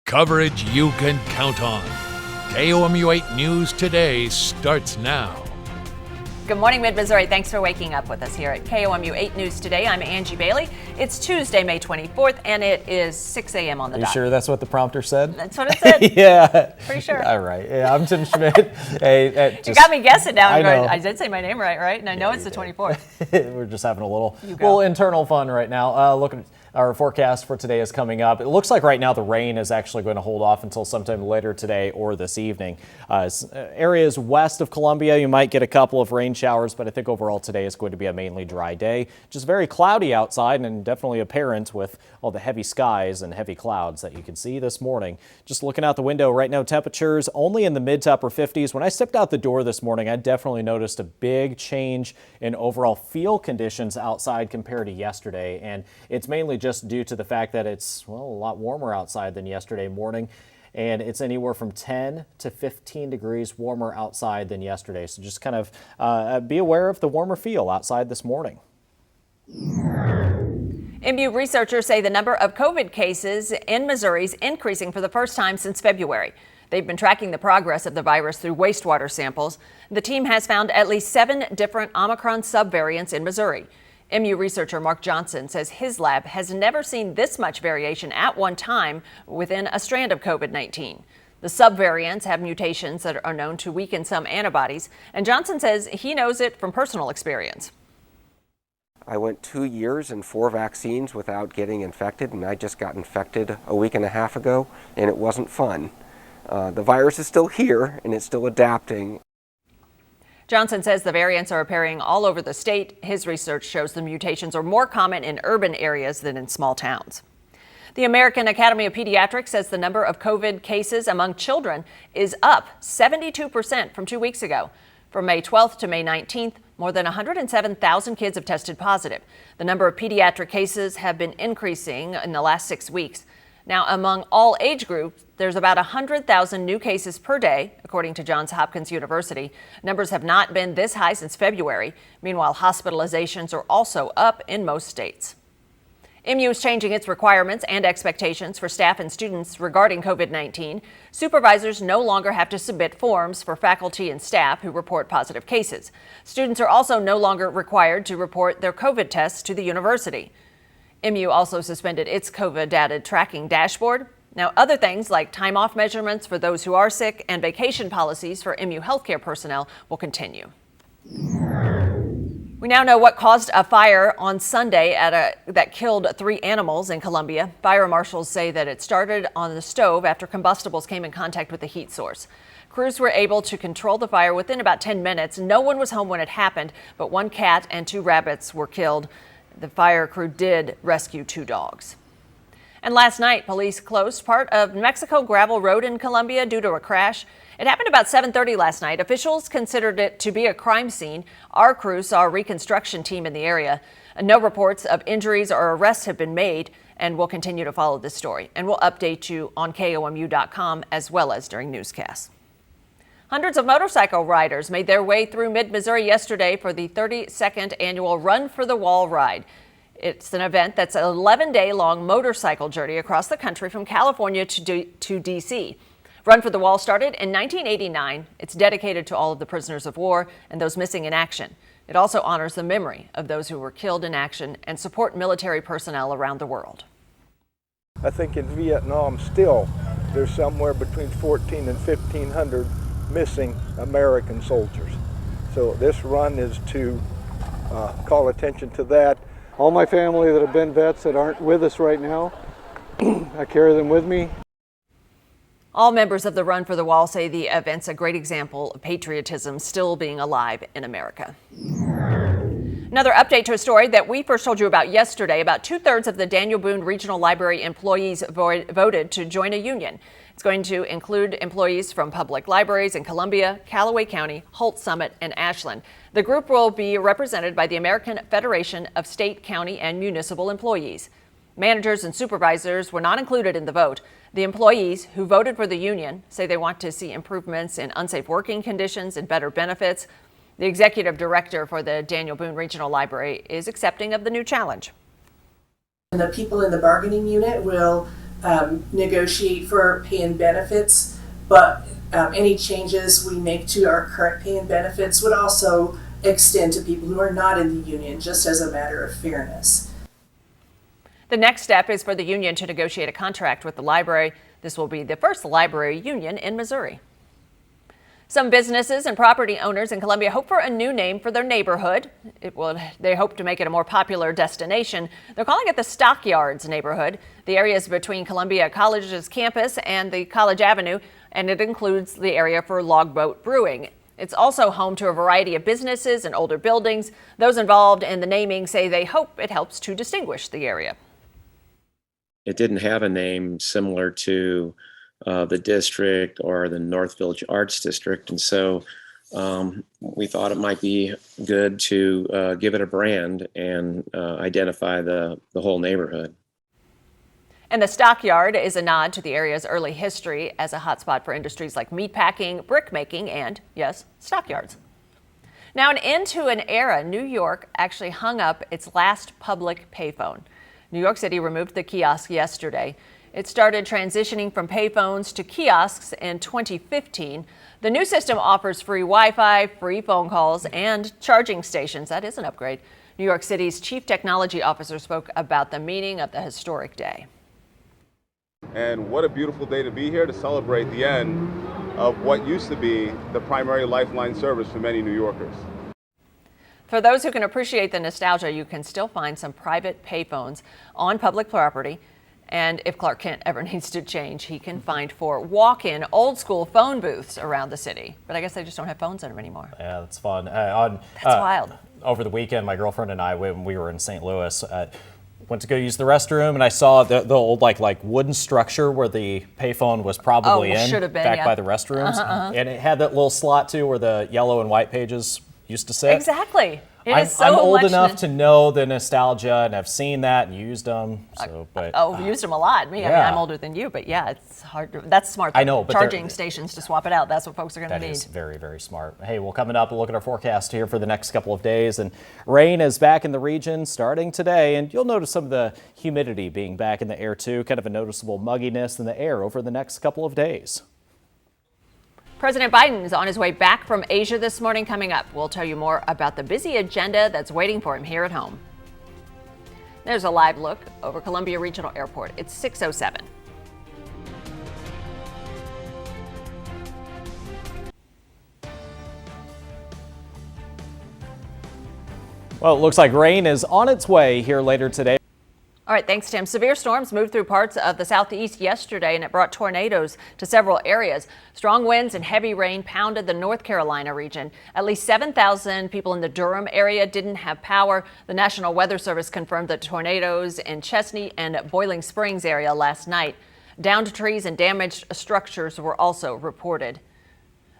Coverage you can count on. KOMU 8 News Today starts now. Good morning, Mid-Missouri. Thanks for waking up with us here at KOMU 8 News Today. I'm Angie Bailey. It's Tuesday, May 24th, and it is 6 a.m. on the dot. Are you sure that's what the prompter said? That's what it said. Yeah. Pretty sure. All right. Yeah, I'm Tim Schmidt. Hey, you got me guessing now. I did say my name right? And I know it's the 24th. We're just having a little internal fun right now. Looking. Our forecast for today is coming up. It looks like right now the rain is actually going to hold off until sometime later today or this evening. Areas west of Columbia, you might get a couple of rain showers, but I think overall today is going to be a mainly dry day. Just very cloudy outside and definitely apparent with all the heavy skies and heavy clouds that you can see this morning. Just looking out the window right now, temperatures only in the mid to upper 50s. When I stepped out the door this morning, I definitely noticed a big change in overall feel conditions outside compared to yesterday. And it's mainly just due to the fact that it's, well, a lot warmer outside than yesterday morning. And it's anywhere from 10 to 15 degrees warmer outside than yesterday. So just kind of be aware of the warmer feel outside this morning. MU researchers say the number of COVID cases in Missouri is increasing for the first time since February. They've been tracking the progress of the virus through wastewater samples. The team has found at least 7 different Omicron subvariants in Missouri. MU researcher Mark Johnson says his lab has never seen this much variation at one time within a strand of COVID-19. The subvariants have mutations that are known to weaken some antibodies, and Johnson says he knows it from personal experience. I went 2 years and 4 vaccines without getting infected, and I just got infected a week and a half ago, and it wasn't fun. The virus is still here, and it's still adapting. Johnson says the variants are appearing all over the state. His research shows the mutations are more common in urban areas than in small towns. The American Academy of Pediatrics says the number of COVID cases among children is up 72% from 2 weeks ago. From May 12th to May 19th, more than 107,000 kids have tested positive. The number of pediatric cases have been increasing in the last 6 weeks. Now, among all age groups, there's about 100,000 new cases per day, according to Johns Hopkins University. Numbers have not been this high since February. Meanwhile, hospitalizations are also up in most states. MU is changing its requirements and expectations for staff and students regarding COVID-19. Supervisors no longer have to submit forms for faculty and staff who report positive cases. Students are also no longer required to report their COVID tests to the university. MU also suspended its COVID data tracking dashboard. Now, other things like time off measurements for those who are sick and vacation policies for MU healthcare personnel will continue. We now know what caused a fire on Sunday that killed 3 animals in Columbia. Fire marshals say that it started on the stove after combustibles came in contact with the heat source. Crews were able to control the fire within about 10 minutes. No one was home when it happened, but 1 cat and 2 rabbits were killed. The fire crew did rescue 2 dogs. And last night, police closed part of Mexico Gravel Road in Columbia due to a crash. It happened about 7:30 last night. Officials considered it to be a crime scene. Our crew saw a reconstruction team in the area. No reports of injuries or arrests have been made, and we'll continue to follow this story. And we'll update you on KOMU.com as well as during newscasts. Hundreds of motorcycle riders made their way through mid-Missouri yesterday for the 32nd annual Run for the Wall ride. It's an event that's an 11-day-long motorcycle journey across the country from California to D.C. Run for the Wall started in 1989. It's dedicated to all of the prisoners of war and those missing in action. It also honors the memory of those who were killed in action and support military personnel around the world. I think in Vietnam still there's somewhere between 1,400 and 1,500 missing American soldiers. So this run is to call attention to that. All my family that have been vets that aren't with us right now, I carry them with me. All members of the Run for the Wall say the event's a great example of patriotism still being alive in America. Another update to a story that we first told you about yesterday. About 2/3 of the Daniel Boone Regional Library employees voted to join a union. It's going to include employees from public libraries in Columbia, Callaway County, Holt Summit, and Ashland. The group will be represented by the American Federation of State, County, and Municipal Employees. Managers and supervisors were not included in the vote. The employees who voted for the union say they want to see improvements in unsafe working conditions and better benefits. The executive director for the Daniel Boone Regional Library is accepting of the new challenge. And the people in the bargaining unit will negotiate for pay and benefits, but any changes we make to our current pay and benefits would also extend to people who are not in the union, just as a matter of fairness. The next step is for the union to negotiate a contract with the library. This will be the first library union in Missouri. Some businesses and property owners in Columbia hope for a new name for their neighborhood. They hope to make it a more popular destination. They're calling it the Stockyards neighborhood. The area is between Columbia College's campus and the College Avenue, and it includes the area for logboat brewing. It's also home to a variety of businesses and older buildings. Those involved in the naming say they hope it helps to distinguish the area. It didn't have a name similar to the district or the North Village Arts District, and so we thought it might be good to give it a brand and identify the whole neighborhood. And the Stockyard is a nod to the area's early history as a hotspot for industries like meatpacking, brick making, and, yes, stockyards. Now, an end to an era, New York actually hung up its last public payphone. New York City removed the kiosk yesterday. It started transitioning from payphones to kiosks in 2015. The new system offers free Wi-Fi, free phone calls, and charging stations. That is an upgrade. New York City's chief technology officer spoke about the meaning of the historic day. And what a beautiful day to be here to celebrate the end of what used to be the primary lifeline service for many New Yorkers. For those who can appreciate the nostalgia, you can still find some private payphones on public property. And if Clark Kent ever needs to change, he can find 4 walk-in old-school phone booths around the city. But I guess they just don't have phones in them anymore. Yeah, that's fun. That's wild. Over the weekend, my girlfriend and I, when we were in St. Louis, went to go use the restroom, and I saw the old like wooden structure where the payphone was probably back by the restrooms. And it had that little slot, too, where the yellow and white pages used to sit. Exactly. I'm old enough to know the nostalgia, and I've seen that and used them. Used them a lot. I mean, I'm older than you, but yeah, it's hard. That's smart. I know, but charging stations to swap it out. That's what folks are going to need. That is very, very smart. Hey, well, coming up, we'll look at our forecast here for the next couple of days, and rain is back in the region starting today, and you'll notice some of the humidity being back in the air too. Kind of a noticeable mugginess in the air over the next couple of days. President Biden is on his way back from Asia this morning. Coming up, we'll tell you more about the busy agenda that's waiting for him here at home. There's a live look over Columbia Regional Airport. It's 6:07. Well, it looks like rain is on its way here later today. All right, thanks, Tim. Severe storms moved through parts of the southeast yesterday, and it brought tornadoes to several areas. Strong winds and heavy rain pounded the North Carolina region. At least 7,000 people in the Durham area didn't have power. The National Weather Service confirmed the tornadoes in Chesney and Boiling Springs area last night. Downed trees and damaged structures were also reported.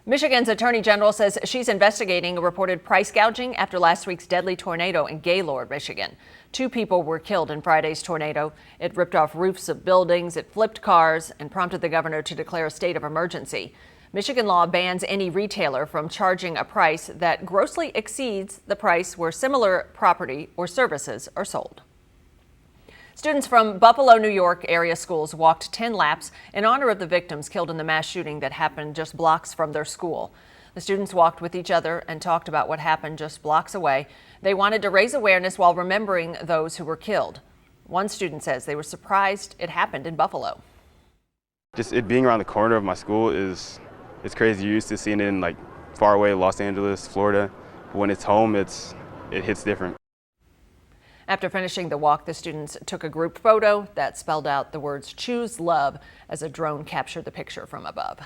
Michigan's Attorney General says she's investigating reported price gouging after last week's deadly tornado in Gaylord, Michigan. 2 people were killed in Friday's tornado. It ripped off roofs of buildings, it flipped cars, and prompted the governor to declare a state of emergency. Michigan law bans any retailer from charging a price that grossly exceeds the price where similar property or services are sold. Students from Buffalo, New York area schools walked 10 laps in honor of the victims killed in the mass shooting that happened just blocks from their school. The students walked with each other and talked about what happened just blocks away. They wanted to raise awareness while remembering those who were killed. One student says they were surprised it happened in Buffalo. Just it being around the corner of my school is crazy. You're used to seeing it in like far away Los Angeles, Florida. But when it's home, it hits different. After finishing the walk, the students took a group photo that spelled out the words "Choose Love" as a drone captured the picture from above.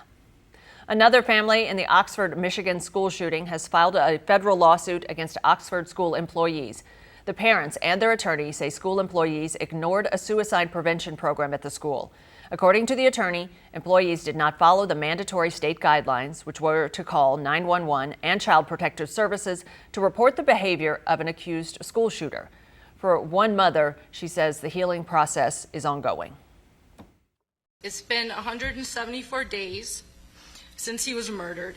Another family in the Oxford, Michigan school shooting has filed a federal lawsuit against Oxford school employees. The parents and their attorney say school employees ignored a suicide prevention program at the school. According to the attorney, employees did not follow the mandatory state guidelines, which were to call 911 and Child Protective Services to report the behavior of an accused school shooter. For one mother, she says the healing process is ongoing. It's been 174 days since he was murdered,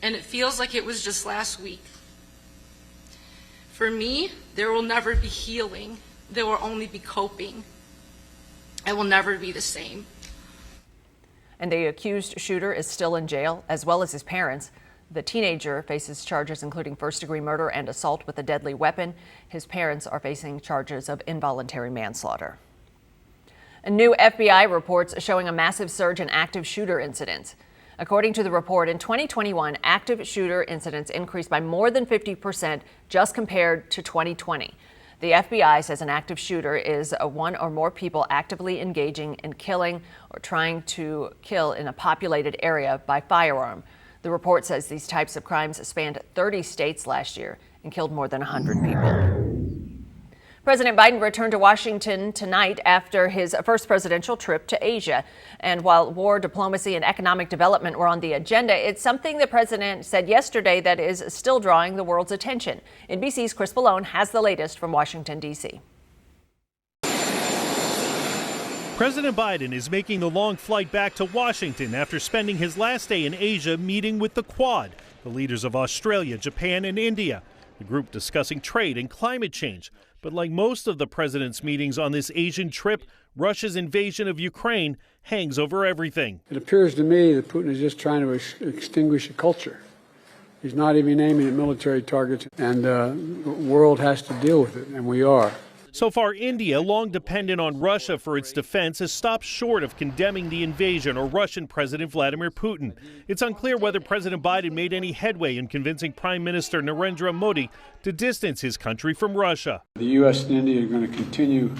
and it feels like it was just last week. For me, there will never be healing. There will only be coping. I will never be the same. And the accused shooter is still in jail, as well as his parents. The teenager faces charges including first-degree murder and assault with a deadly weapon. His parents are facing charges of involuntary manslaughter. A new FBI reports showing a massive surge in active shooter incidents. According to the report, in 2021, active shooter incidents increased by more than 50% just compared to 2020. The FBI says an active shooter is one or more people actively engaging in killing or trying to kill in a populated area by firearm. The report says these types of crimes spanned 30 states last year and killed more than 100 people. President Biden returned to Washington tonight after his first presidential trip to Asia. And while war, diplomacy, and economic development were on the agenda, it's something the president said yesterday that is still drawing the world's attention. NBC's Chris Ballone has the latest from Washington, D.C. President Biden is making the long flight back to Washington after spending his last day in Asia meeting with the Quad, the leaders of Australia, Japan, and India. The group discussing trade and climate change. But like most of the president's meetings on this Asian trip, Russia's invasion of Ukraine hangs over everything. It appears to me that Putin is just trying to extinguish a culture. He's not even aiming at military targets, and the world has to deal with it, and we are. So far, India, long dependent on Russia for its defense, has stopped short of condemning the invasion or Russian President Vladimir Putin. It's unclear whether President Biden made any headway in convincing Prime Minister Narendra Modi to distance his country from Russia. The U.S. and India are going to continue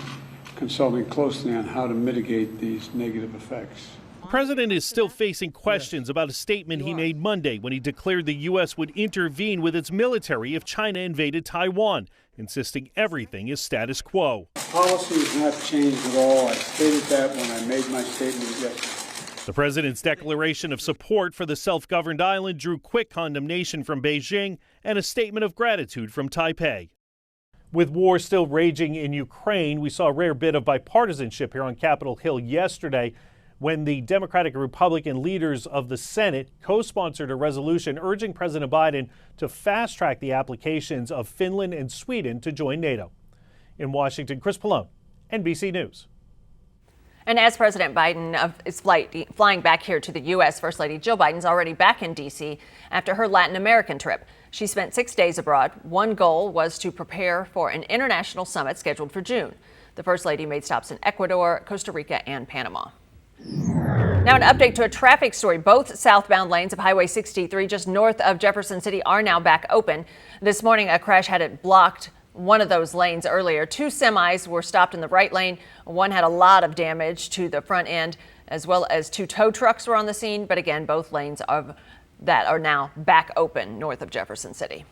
consulting closely on how to mitigate these negative effects. The president is still facing questions about a statement he made Monday when he declared the U.S. would intervene with its military if China invaded Taiwan, insisting everything is status quo. Policy has not changed at all. I stated that when I made my statement yesterday. The president's declaration of support for the self-governed island drew quick condemnation from Beijing and a statement of gratitude from Taipei. With war still raging in Ukraine, we saw a rare bit of bipartisanship here on Capitol Hill yesterday when the Democratic and Republican leaders of the Senate co-sponsored a resolution urging President Biden to fast-track the applications of Finland and Sweden to join NATO. In Washington, Chris Ballone, NBC News. And as President Biden is flying back here to the U.S., First Lady Jill Biden's already back in D.C. after her Latin American trip. She spent 6 days abroad. One goal was to prepare for an international summit scheduled for June. The First Lady made stops in Ecuador, Costa Rica, and Panama. Now an update to a traffic story. Both southbound lanes of Highway 63 just north of Jefferson City are now back open. This morning, a crash had it blocked one of those lanes earlier. 2 semis were stopped in the right lane. One had a lot of damage to the front end, as well as 2 tow trucks were on the scene. But again, both lanes of that are now back open north of Jefferson City.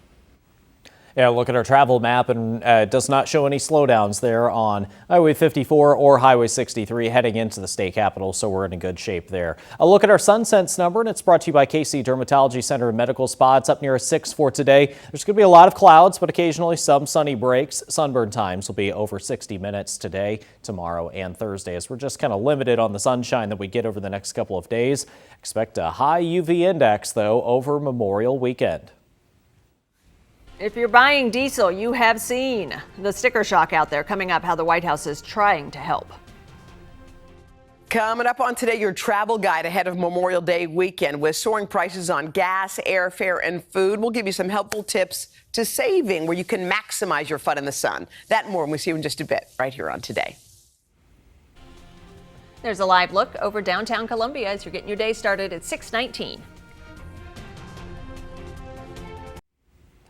Yeah, look at our travel map, and it does not show any slowdowns there on Highway 54 or Highway 63 heading into the state capitol, so we're in a good shape there. A look at our SunSense number, and it's brought to you by KC Dermatology Center and Medical Spa. It's up near a 6 for today. There's going to be a lot of clouds, but occasionally some sunny breaks. Sunburn times will be over 60 minutes today, tomorrow, and Thursday, as we're just kind of limited on the sunshine that we get over the next couple of days. Expect a high UV index, though, over Memorial Weekend. If you're buying diesel, you have seen the sticker shock out there coming up, how the White House is trying to help. Coming up on Today, your travel guide ahead of Memorial Day weekend. With soaring prices on gas, airfare, and food, we'll give you some helpful tips to saving where you can maximize your fun in the sun. That and more when we see you in just a bit right here on Today. There's a live look over downtown Columbia as you're getting your day started at 6:19.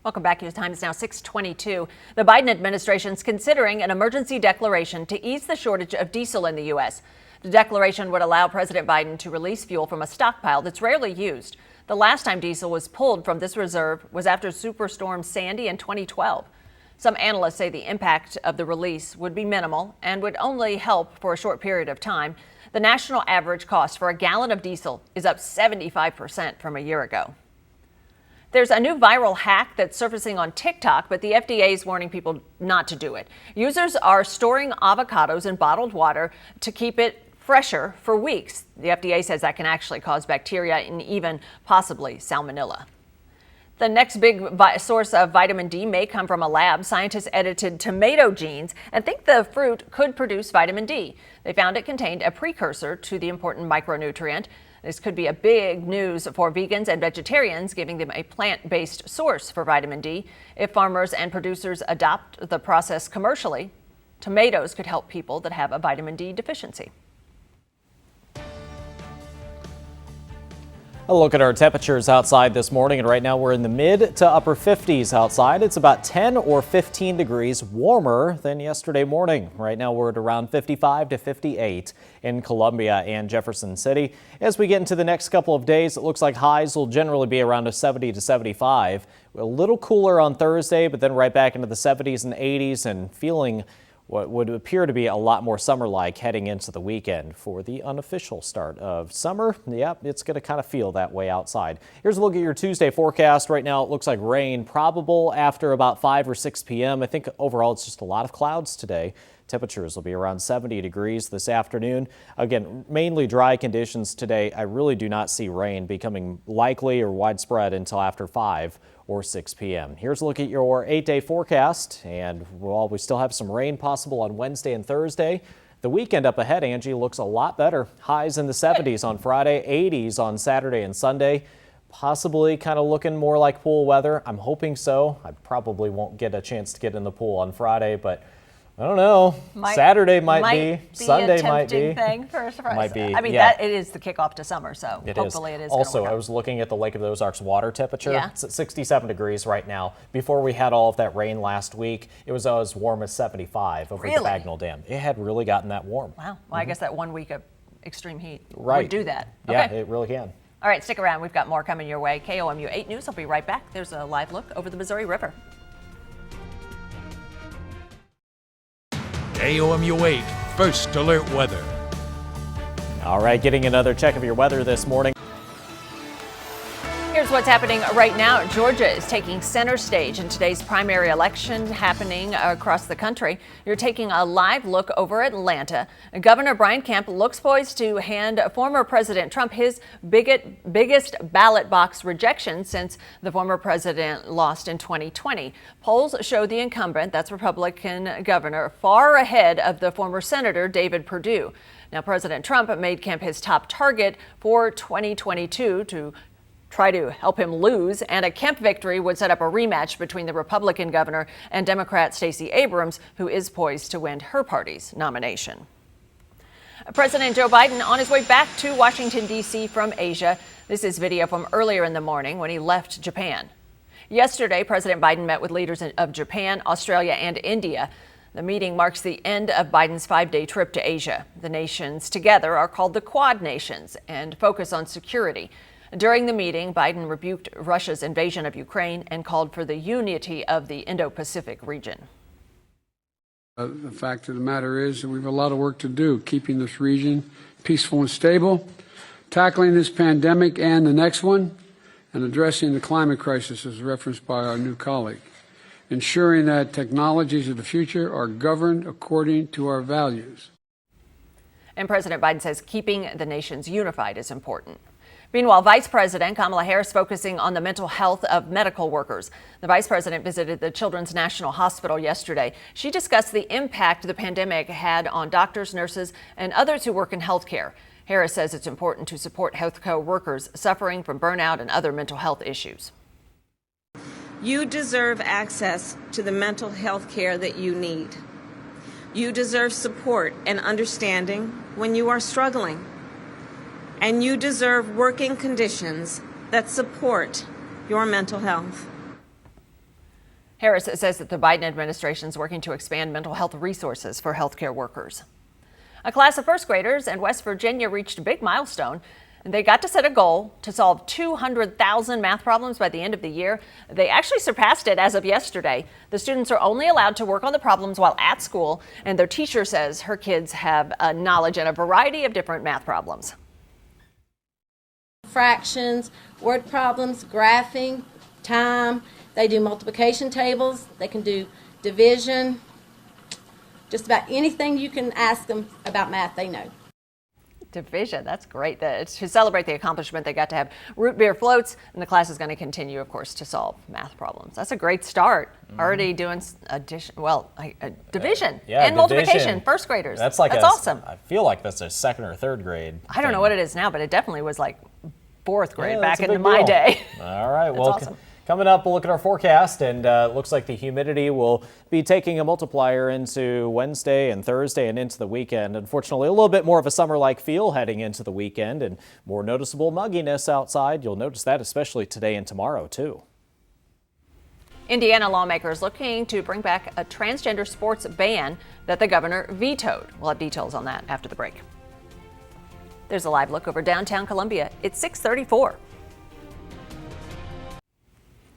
Welcome back. Your time is now 6:22. The Biden administration is considering an emergency declaration to ease the shortage of diesel in the U.S. The declaration would allow President Biden to release fuel from a stockpile that's rarely used. The last time diesel was pulled from this reserve was after Superstorm Sandy in 2012. Some analysts say the impact of the release would be minimal and would only help for a short period of time. The national average cost for a gallon of diesel is up 75% from a year ago. There's a new viral hack that's surfacing on TikTok, but the FDA is warning people not to do it. Users are storing avocados in bottled water to keep it fresher for weeks. The FDA says that can actually cause bacteria and even possibly salmonella. The next big source of vitamin D may come from a lab. Scientists edited tomato genes and think the fruit could produce vitamin D. They found it contained a precursor to the important micronutrient. This could be a big news for vegans and vegetarians, giving them a plant-based source for vitamin D. If farmers and producers adopt the process commercially, tomatoes could help people that have a vitamin D deficiency. A look at our temperatures outside this morning, and right now we're in the mid to upper 50s outside. It's about 10 or 15 degrees warmer than yesterday morning. Right now we're at around 55 to 58 in Columbia and Jefferson City. As we get into the next couple of days, it looks like highs will generally be around a 70 to 75. A little cooler on Thursday, but then right back into the 70s and 80s and feeling what would appear to be a lot more summer-like heading into the weekend for the unofficial start of summer. Yep, it's going to kind of feel that way outside. Here's a look at your Tuesday forecast. Right now it looks like rain probable after about 5 or 6 p.m. I think overall it's just a lot of clouds today. Temperatures will be around 70 degrees this afternoon. Again, mainly dry conditions today. I really do not see rain becoming likely or widespread until after 5 or 6 p.m. Here's a look at your 8-day forecast. And while we still have some rain possible on Wednesday and Thursday, the weekend up ahead, Angie, looks a lot better. Highs in the 70s on Friday, 80s on Saturday and Sunday. Possibly kind of looking more like pool weather. I'm hoping so. I probably won't get a chance to get in the pool on Friday, but I don't know. Saturday might be. Sunday might be. Thing for us. Might be. I mean, yeah. it is the kickoff to summer, so hopefully it is. Also, I was looking at the Lake of the Ozarks water temperature. Yeah. It's at 67 degrees right now. Before we had all of that rain last week, it was as warm as 75 over the Bagnell Dam. It had really gotten that warm. Wow. Well, I guess that 1 week of extreme heat would do that. Okay. Yeah, it really can. All right, stick around. We've got more coming your way. KOMU 8 News will be right back. There's a live look over the Missouri River. KOMU 8 First Alert Weather. All right, getting another check of your weather this morning. Here's what's happening right now. Georgia is taking center stage in today's primary election happening across the country. You're taking a live look over Atlanta. Governor Brian Kemp looks poised to hand former President Trump his biggest ballot box rejection since the former president lost in 2020. Polls show the incumbent, that's Republican governor, far ahead of the former Senator David Perdue. Now, President Trump made Kemp his top target for 2022 to try to help him lose, and a Kemp victory would set up a rematch between the Republican governor and Democrat Stacey Abrams, who is poised to win her party's nomination. President Joe Biden on his way back to Washington, D.C. from Asia. This is video from earlier in the morning when he left Japan. Yesterday, President Biden met with leaders of Japan, Australia, and India. The meeting marks the end of Biden's 5-day trip to Asia. The nations together are called the Quad Nations and focus on security. During the meeting, Biden rebuked Russia's invasion of Ukraine and called for the unity of the Indo-Pacific region. The fact of the matter is that we have a lot of work to do, keeping this region peaceful and stable, tackling this pandemic and the next one, and addressing the climate crisis as referenced by our new colleague, ensuring that technologies of the future are governed according to our values. And President Biden says keeping the nations unified is important. Meanwhile, Vice President Kamala Harris focusing on the mental health of medical workers. The vice president visited the Children's National Hospital yesterday. She discussed the impact the pandemic had on doctors, nurses, and others who work in healthcare. Harris says it's important to support healthcare workers suffering from burnout and other mental health issues. You deserve access to the mental health care that you need. You deserve support and understanding when you are struggling. And you deserve working conditions that support your mental health. Harris says that the Biden administration is working to expand mental health resources for healthcare workers. A class of first graders in West Virginia reached a big milestone. They got to set a goal to solve 200,000 math problems by the end of the year. They actually surpassed it as of yesterday. The students are only allowed to work on the problems while at school, and their teacher says her kids have knowledge in a variety of different math problems. Fractions, word problems, graphing, time. They do multiplication tables. They can do division. Just about anything you can ask them about math, they know. Division. That's great. To celebrate the accomplishment, they got to have root beer floats, and the class is going to continue, of course, to solve math problems. That's a great start. Already doing division and multiplication, first graders. That's awesome. I feel like that's a second or third grade. I don't know what it is now, but it definitely was like fourth grade back in my day. All right. Well, awesome. Coming up, we'll look at our forecast, and it looks like the humidity will be taking a multiplier into Wednesday and Thursday and into the weekend. Unfortunately, a little bit more of a summer-like feel heading into the weekend and more noticeable mugginess outside. You'll notice that especially today and tomorrow, too. Indiana lawmakers looking to bring back a transgender sports ban that the governor vetoed. We'll have details on that after the break. There's a live look over downtown Columbia. It's 6:34.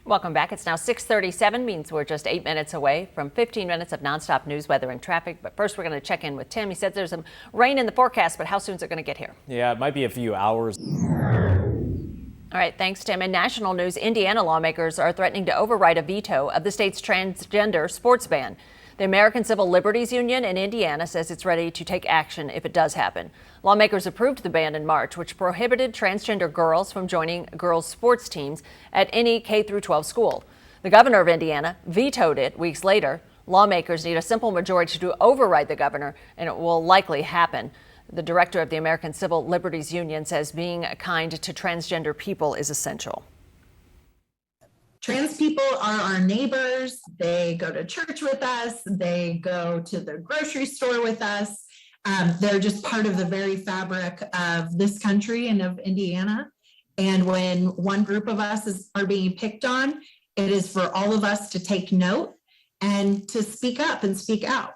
Welcome back. It's now 6:37, means we're just 8 minutes away from 15 minutes of nonstop news, weather, and traffic. But first, we're going to check in with Tim. He said there's some rain in the forecast, but how soon is it going to get here? Yeah, it might be a few hours. All right, thanks, Tim. In national news, Indiana lawmakers are threatening to override a veto of the state's transgender sports ban. The American Civil Liberties Union in Indiana says it's ready to take action if it does happen. Lawmakers approved the ban in March, which prohibited transgender girls from joining girls' sports teams at any K-12 school. The governor of Indiana vetoed it weeks later. Lawmakers need a simple majority to override the governor, and it will likely happen. The director of the American Civil Liberties Union says being kind to transgender people is essential. Trans people are our neighbors. They go to church with us. They go to the grocery store with us. They're just part of the very fabric of this country and of Indiana. And when one group of us are being picked on, it is for all of us to take note and to speak up and speak out.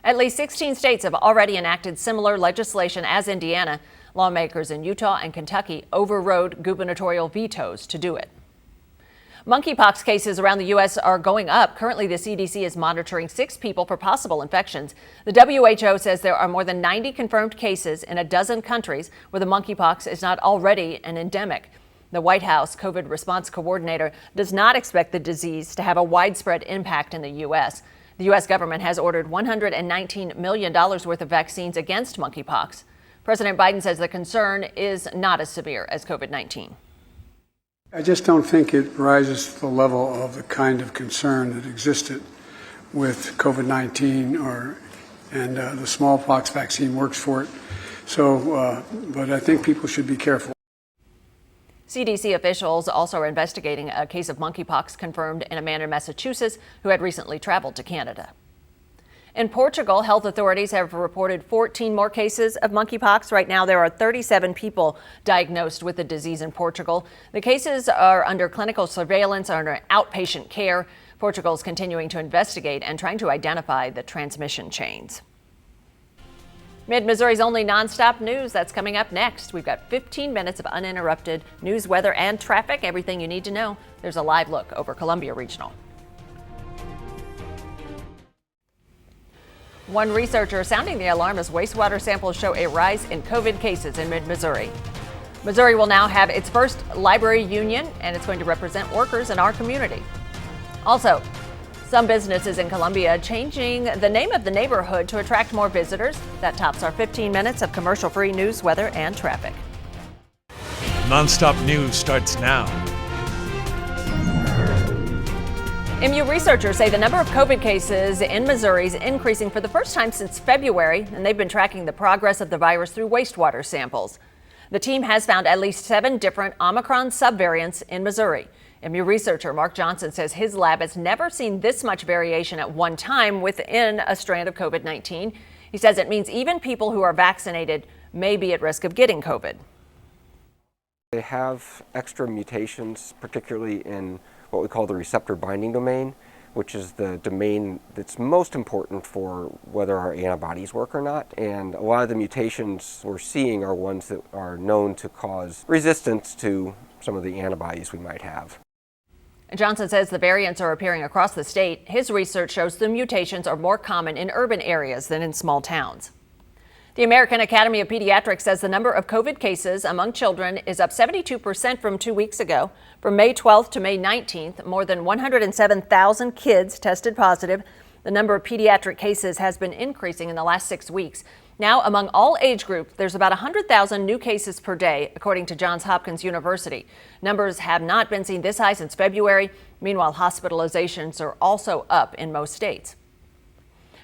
At least 16 states have already enacted similar legislation as Indiana. Lawmakers in Utah and Kentucky overrode gubernatorial vetoes to do it. Monkeypox cases around the U.S. are going up. Currently, the CDC is monitoring 6 people for possible infections. The WHO says there are more than 90 confirmed cases in a dozen countries where the monkeypox is not already an endemic. The White House COVID response coordinator does not expect the disease to have a widespread impact in the U.S. The U.S. government has ordered $119 million worth of vaccines against monkeypox. President Biden says the concern is not as severe as COVID-19. I just don't think it rises to the level of the kind of concern that existed with COVID-19 and the smallpox vaccine works for it. So, but I think people should be careful. CDC officials also are investigating a case of monkeypox confirmed in a man in Massachusetts who had recently traveled to Canada. In Portugal, health authorities have reported 14 more cases of monkeypox. Right now, there are 37 people diagnosed with the disease in Portugal. The cases are under clinical surveillance, are under outpatient care. Portugal is continuing to investigate and trying to identify the transmission chains. Mid-Missouri's only nonstop news, that's coming up next. We've got 15 minutes of uninterrupted news, weather, and traffic. Everything you need to know. There's a live look over Columbia Regional. One researcher sounding the alarm as wastewater samples show a rise in COVID cases in mid-Missouri. Missouri will now have its first library union, and it's going to represent workers in our community. Also, some businesses in Columbia changing the name of the neighborhood to attract more visitors. That tops our 15 minutes of commercial-free news, weather, and traffic. Nonstop news starts now. MU researchers say the number of COVID cases in Missouri is increasing for the first time since February, and they've been tracking the progress of the virus through wastewater samples. The team has found at least 7 different Omicron subvariants in Missouri. MU researcher Mark Johnson says his lab has never seen this much variation at one time within a strand of COVID-19. He says it means even people who are vaccinated may be at risk of getting COVID. They have extra mutations, particularly in what we call the receptor binding domain, which is the domain that's most important for whether our antibodies work or not. And a lot of the mutations we're seeing are ones that are known to cause resistance to some of the antibodies we might have. Johnson says the variants are appearing across the state. His research shows the mutations are more common in urban areas than in small towns. The American Academy of Pediatrics says the number of COVID cases among children is up 72% from 2 weeks ago. From May 12th to May 19th, more than 107,000 kids tested positive. The number of pediatric cases has been increasing in the last 6 weeks. Now, among all age groups, there's about 100,000 new cases per day, according to Johns Hopkins University. Numbers have not been seen this high since February. Meanwhile, hospitalizations are also up in most states.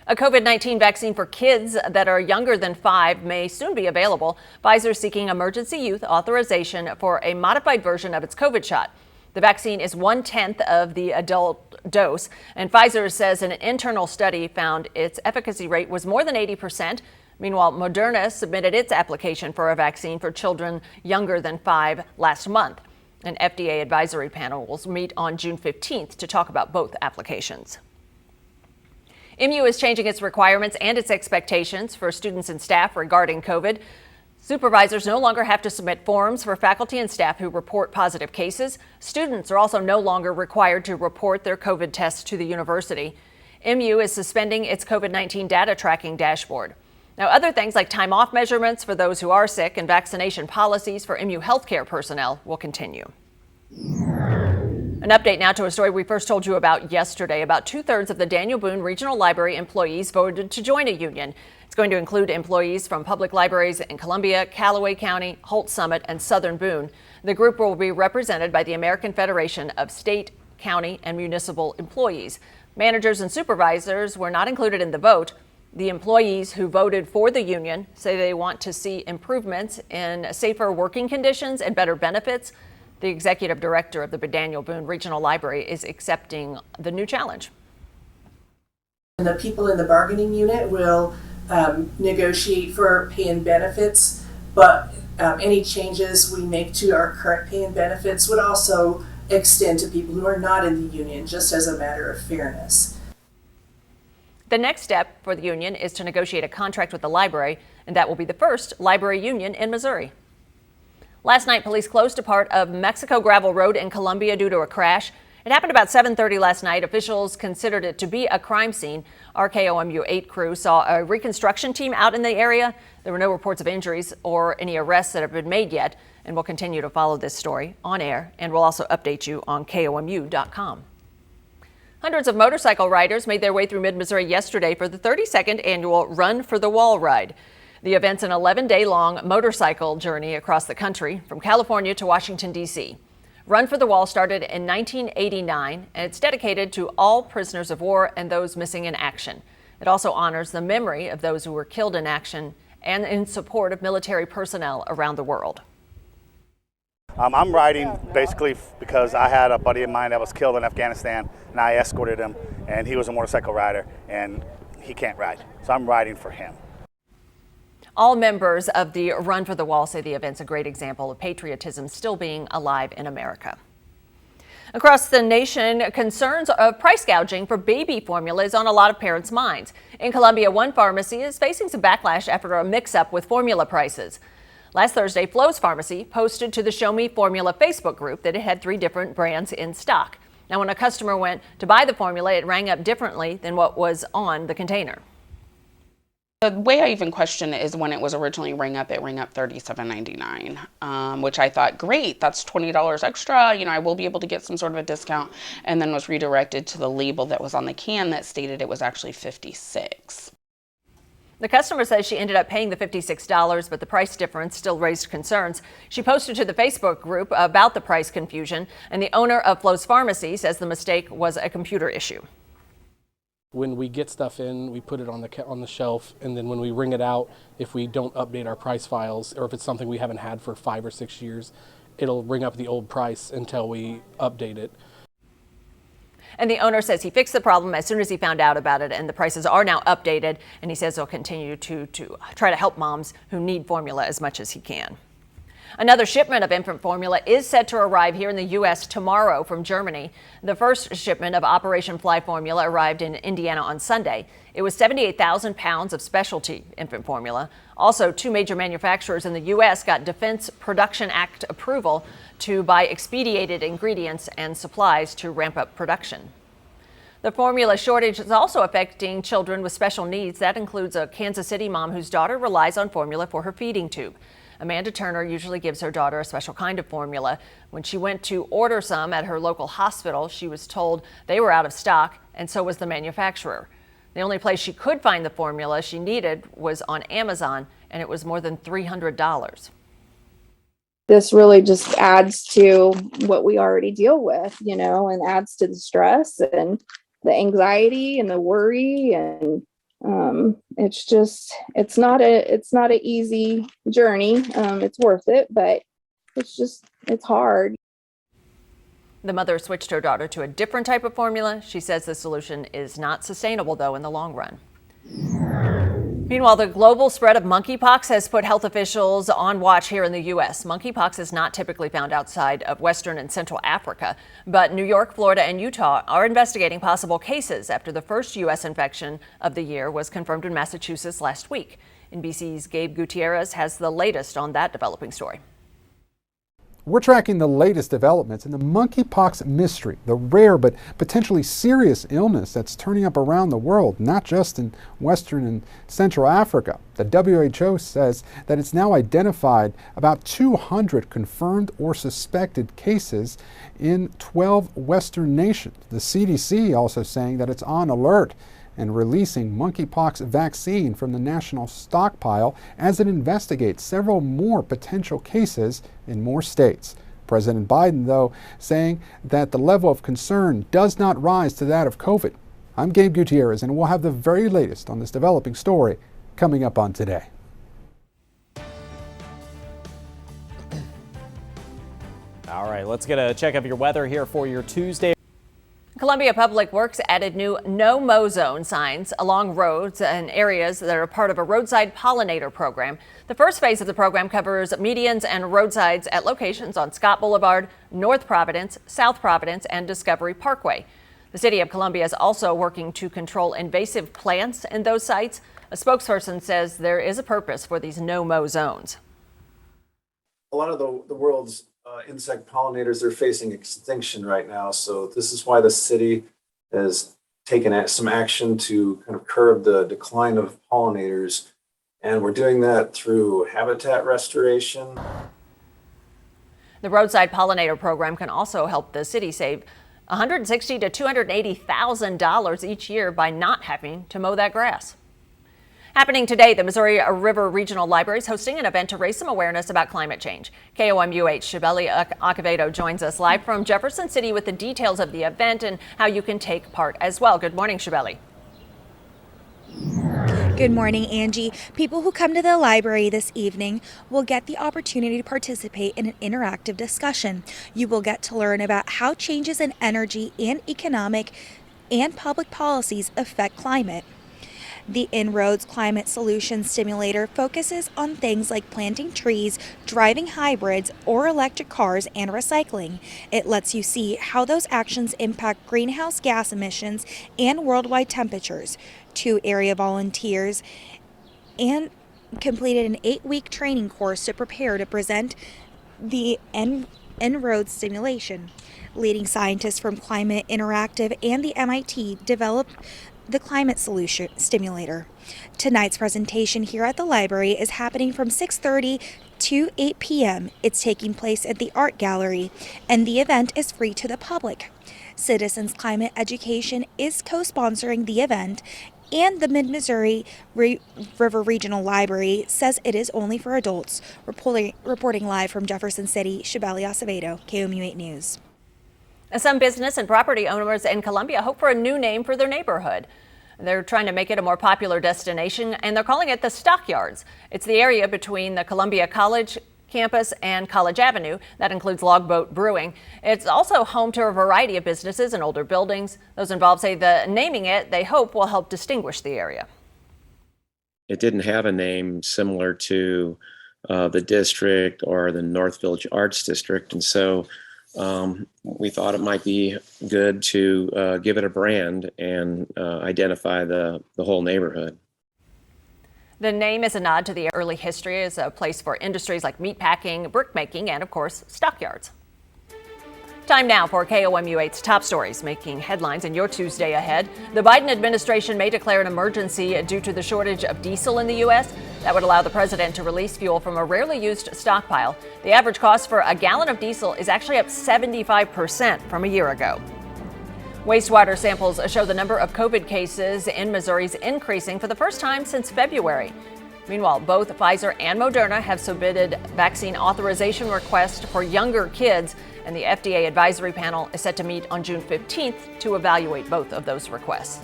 A COVID-19 vaccine for kids that are younger than 5 may soon be available. Pfizer is seeking emergency use authorization for a modified version of its COVID shot. The vaccine is 1/10 of the adult dose, and Pfizer says an internal study found its efficacy rate was more than 80%. Meanwhile, Moderna submitted its application for a vaccine for children younger than 5 last month. An FDA advisory panel will meet on June 15th to talk about both applications. MU is changing its requirements and its expectations for students and staff regarding COVID. Supervisors no longer have to submit forms for faculty and staff who report positive cases. Students are also no longer required to report their COVID tests to the university. MU is suspending its COVID-19 data tracking dashboard. Now, other things like time off measurements for those who are sick and vaccination policies for MU healthcare personnel will continue. An update now to a story we first told you about yesterday. About 2/3 of the Daniel Boone Regional Library employees voted to join a union. It's going to include employees from public libraries in Columbia, Callaway County, Holt Summit, and Southern Boone. The group will be represented by the American Federation of State, County, and Municipal Employees. Managers and supervisors were not included in the vote. The employees who voted for the union say they want to see improvements in safer working conditions and better benefits. The executive director of the Daniel Boone Regional Library is accepting the new challenge. And the people in the bargaining unit will negotiate for pay and benefits, but any changes we make to our current pay and benefits would also extend to people who are not in the union, just as a matter of fairness. The next step for the union is to negotiate a contract with the library, and that will be the first library union in Missouri. Last night, police closed a part of Mexico Gravel Road in Columbia due to a crash. It happened about 7:30 last night. Officials considered it to be a crime scene. Our KOMU 8 crew saw a reconstruction team out in the area. There were no reports of injuries or any arrests that have been made yet, and we'll continue to follow this story on air, and we'll also update you on KOMU.com. Hundreds of motorcycle riders made their way through mid-Missouri yesterday for the 32nd annual Run for the Wall ride. The event's an 11-day-long motorcycle journey across the country from California to Washington, D.C. Run for the Wall started in 1989, and it's dedicated to all prisoners of war and those missing in action. It also honors the memory of those who were killed in action and in support of military personnel around the world. I'm riding basically because I had a buddy of mine that was killed in Afghanistan, and I escorted him, and he was a motorcycle rider, and he can't ride. So I'm riding for him. All members of the Run for the Wall say the event's a great example of patriotism still being alive in America. Across the nation, concerns of price gouging for baby formula is on a lot of parents' minds. In Columbia, one pharmacy is facing some backlash after a mix-up with formula prices. Last Thursday, Flo's Pharmacy posted to the Show Me Formula Facebook group that it had 3 different brands in stock. Now, when a customer went to buy the formula, it rang up differently than what was on the container. The way I even question it is when it was originally rang up, it rang up $37.99, which I thought, great, that's $20 extra. I will be able to get some sort of a discount, and then was redirected to the label that was on the can that stated it was actually $56. The customer says she ended up paying the $56, but the price difference still raised concerns. She posted to the Facebook group about the price confusion, and the owner of Flo's Pharmacy says the mistake was a computer issue. When we get stuff in, we put it on the shelf, and then when we ring it out, if we don't update our price files, or if it's something we haven't had for 5 or 6 years, it'll ring up the old price until we update it. And the owner says he fixed the problem as soon as he found out about it, and the prices are now updated, and he says he'll continue to try to help moms who need formula as much as he can. Another shipment of infant formula is set to arrive here in the U.S. tomorrow from Germany. The first shipment of Operation Fly formula arrived in Indiana on Sunday. It was 78,000 pounds of specialty infant formula. Also, 2 major manufacturers in the U.S. got Defense Production Act approval to buy expedited ingredients and supplies to ramp up production. The formula shortage is also affecting children with special needs. That includes a Kansas City mom whose daughter relies on formula for her feeding tube. Amanda Turner usually gives her daughter a special kind of formula. When she went to order some at her local hospital, she was told they were out of stock, and so was the manufacturer. The only place she could find the formula she needed was on Amazon, and it was more than $300. This really just adds to what we already deal with, and adds to the stress and the anxiety and the worry. And it's not an easy journey. It's worth it, but it's hard. The mother switched her daughter to a different type of formula. She says the solution is not sustainable, though, in the long run. Meanwhile, the global spread of monkeypox has put health officials on watch here in the U.S. Monkeypox is not typically found outside of Western and Central Africa, but New York, Florida, and Utah are investigating possible cases after the first U.S. infection of the year was confirmed in Massachusetts last week. NBC's Gabe Gutierrez has the latest on that developing story. We're tracking the latest developments in the monkeypox mystery, the rare but potentially serious illness that's turning up around the world, not just in Western and Central Africa. The WHO says that it's now identified about 200 confirmed or suspected cases in 12 Western nations. The CDC also saying that it's on alert and releasing monkeypox vaccine from the national stockpile as it investigates several more potential cases in more states. President Biden, though, saying that the level of concern does not rise to that of COVID. I'm Gabe Gutierrez, and we'll have the very latest on this developing story coming up on Today. All right, let's get a check of your weather here for your Tuesday. Columbia Public Works added new no-mow zone signs along roads and areas that are part of a roadside pollinator program. The first phase of the program covers medians and roadsides at locations on Scott Boulevard, North Providence, South Providence, and Discovery Parkway. The city of Columbia is also working to control invasive plants in those sites. A spokesperson says there is a purpose for these no-mow zones. A lot of the world's insect pollinators are facing extinction right now. So this is why the city has taken some action to kind of curb the decline of pollinators. And we're doing that through habitat restoration. The roadside pollinator program can also help the city save $160,000 to $280,000 each year by not having to mow that grass. Happening today, the Missouri River Regional Library is hosting an event to raise some awareness about climate change. KOMU 8's Shibeli Acevedo joins us live from Jefferson City with the details of the event and how you can take part as well. Good morning, Shibeli. Good morning, Angie. People who come to the library this evening will get the opportunity to participate in an interactive discussion. You will get to learn about how changes in energy and economic and public policies affect climate. The En-ROADS Climate Solutions Stimulator focuses on things like planting trees, driving hybrids or electric cars, and recycling. It lets you see how those actions impact greenhouse gas emissions and worldwide temperatures. 2 area volunteers and completed an 8-week training course to prepare to present the En-ROADS stimulation. Leading scientists from Climate Interactive and the MIT developed the Climate Solution Stimulator. Tonight's presentation here at the library is happening from 6:30 to 8 p.m. It's taking place at the Art Gallery, and the event is free to the public. Citizens Climate Education is co-sponsoring the event, and the Mid-Missouri River Regional Library says it is only for adults. Reporting live from Jefferson City, Shibeli Acevedo, KOMU 8 News. Some business and property owners in Columbia hope for a new name for their neighborhood. They're trying to make it a more popular destination, and they're calling it the Stockyards. It's the area between the Columbia College campus and College Avenue. That includes Logboat Brewing. It's also home to a variety of businesses and older buildings. Those involved say the naming it, they hope, will help distinguish the area. It didn't have a name similar to the district or the North Village Arts District, and so we thought it might be good to give it a brand and identify the whole neighborhood. The name is a nod to the early history as a place for industries like meatpacking, brickmaking, and of course, stockyards. Time now for KOMU 8's top stories making headlines in your Tuesday ahead. The Biden administration may declare an emergency due to the shortage of diesel in the U.S. That would allow the president to release fuel from a rarely used stockpile. The average cost for a gallon of diesel is actually up 75% from a year ago. Wastewater samples show the number of COVID cases in Missouri is increasing for the first time since February. Meanwhile, both Pfizer and Moderna have submitted vaccine authorization requests for younger kids, and the FDA advisory panel is set to meet on June 15th to evaluate both of those requests.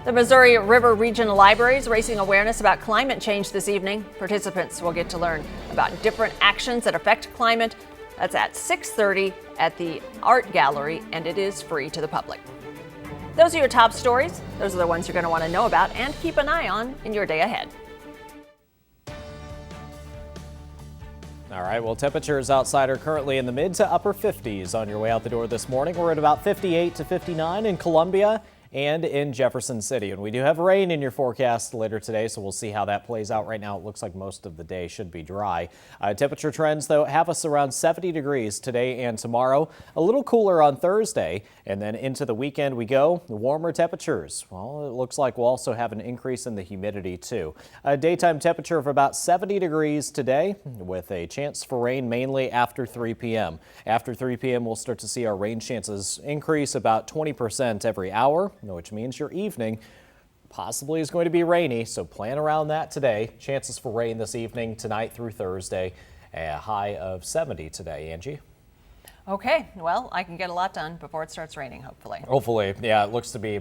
The Missouri River Regional Library is raising awareness about climate change this evening. Participants will get to learn about different actions that affect climate. That's at 6:30 at the Art Gallery, and it is free to the public. Those are your top stories. Those are the ones you're going to want to know about and keep an eye on in your day ahead. All right, well, temperatures outside are currently in the mid to upper 50s on your way out the door this morning. We're at about 58 to 59 in Columbia and in Jefferson City. And we do have rain in your forecast later today, so we'll see how that plays out. Right now, it looks like most of the day should be dry. Temperature trends, though, have us around 70 degrees today and tomorrow. A little cooler on Thursday, and then into the weekend we go. Warmer temperatures. Well, it looks like we'll also have an increase in the humidity, too. A daytime temperature of about 70 degrees today, with a chance for rain mainly after 3 p.m. After 3 p.m., we'll start to see our rain chances increase about 20% every hour, which means your evening possibly is going to be rainy, so plan around that today. Chances for rain this evening, tonight through Thursday, a high of 70 today. Angie? Okay, well, I can get a lot done before it starts raining, hopefully. Hopefully, yeah, it looks to be,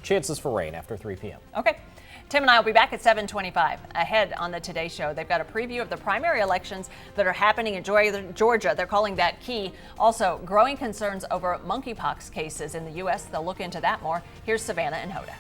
chances for rain after 3 p.m. Okay. Tim and I will be back at 7:25. Ahead on the Today Show, they've got a preview of the primary elections that are happening in Georgia. They're calling that key. Also, growing concerns over monkeypox cases in the U.S. They'll look into that more. Here's Savannah and Hoda.